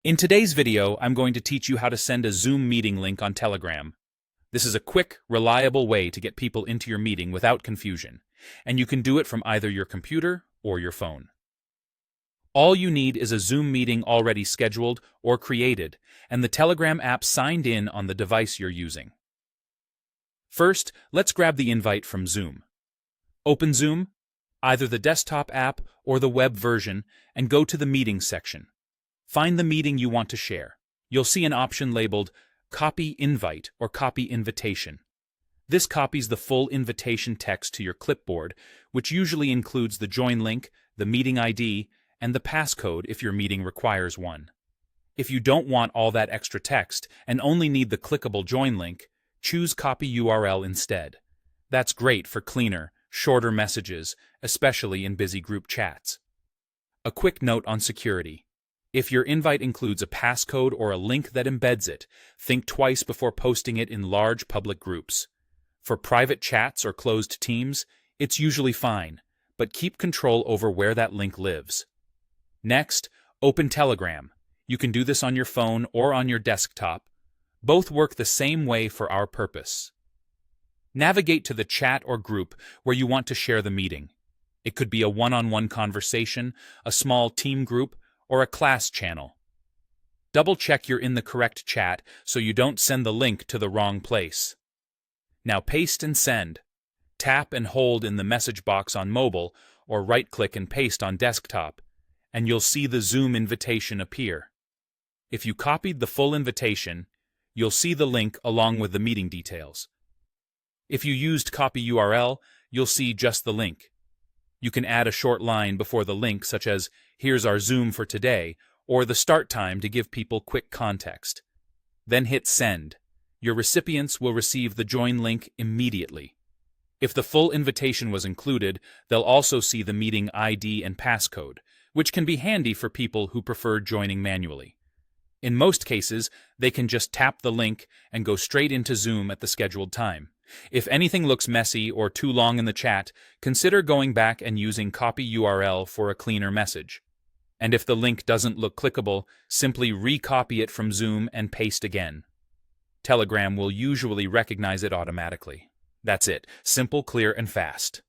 In today's video, I'm going to teach you how to send a Zoom meeting link on Telegram. This is a quick, reliable way to get people into your meeting without confusion, and you can do it from either your computer or your phone. All you need is a Zoom meeting already scheduled or created, and the Telegram app signed in on the device you're using. First, let's grab the invite from Zoom. Open Zoom, either the desktop app or the web version, and go to the Meetings section. Find the meeting you want to share. You'll see an option labeled Copy Invite or Copy Invitation. This copies the full invitation text to your clipboard, which usually includes the join link, the meeting ID, and the passcode if your meeting requires one. If you don't want all that extra text and only need the clickable join link, choose Copy URL instead. That's great for cleaner, shorter messages, especially in busy group chats. A quick note on security. If your invite includes a passcode or a link that embeds it, think twice before posting it in large public groups. For private chats or closed teams, it's usually fine, but keep control over where that link lives. Next, open Telegram. You can do this on your phone or on your desktop. Both work the same way for our purpose. Navigate to the chat or group where you want to share the meeting. It could be a one-on-one conversation, a small team group, or a class channel. Double-check you're in the correct chat so you don't send the link to the wrong place. Now paste and send. Tap and hold in the message box on mobile or right-click and paste on desktop, and you'll see the Zoom invitation appear. If you copied the full invitation, you'll see the link along with the meeting details. If you used Copy URL, you'll see just the link. You can add a short line before the link such as, "Here's our Zoom for today," or the start time to give people quick context. Then hit send. Your recipients will receive the join link immediately. If the full invitation was included, they'll also see the meeting ID and passcode, which can be handy for people who prefer joining manually. In most cases, they can just tap the link and go straight into Zoom at the scheduled time. If anything looks messy or too long in the chat, consider going back and using Copy URL for a cleaner message. And if the link doesn't look clickable, simply recopy it from Zoom and paste again. Telegram will usually recognize it automatically. That's it. Simple, clear, and fast.